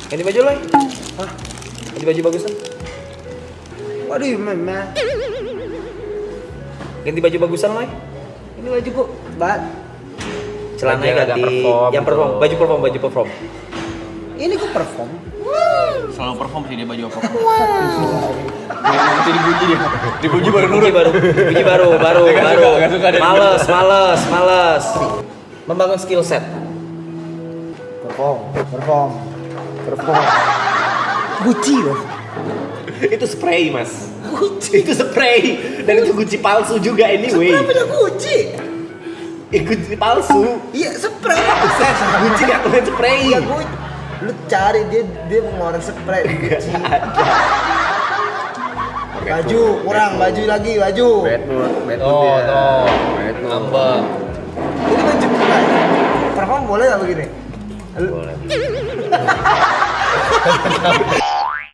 Ganti baju loh. Hah? Ganti baju bagusan. What do you mean, man? Ganti baju bagusan loh. Ini baju kok, bat. Celananya Baju agak ganti. perform Yang gitu. perform, baju perform. Ini kok perform? Selalu perform sih dia baju apa. Nanti dipuji dia. Dipuji baru nurut. Puji baru. Nggak suka dia. Males. Membangun skill set. Perform. Gucci loh. Itu spray, Mas. Itu spray. Dan itu Gucci palsu juga anyway. Kenapa punya Gucci? Gucci palsu. Iya, spray. Gucci nggak keluar spray. Iya, Gucci. Lu cari dia mengeluarkan spray Gucci. Baju, kurang baju lagi, baju. Bad mood Tuh, ya. tuh. Bad mood. Ngambek. Ini baju bukan. Perform boleh nggak begini? Boleh.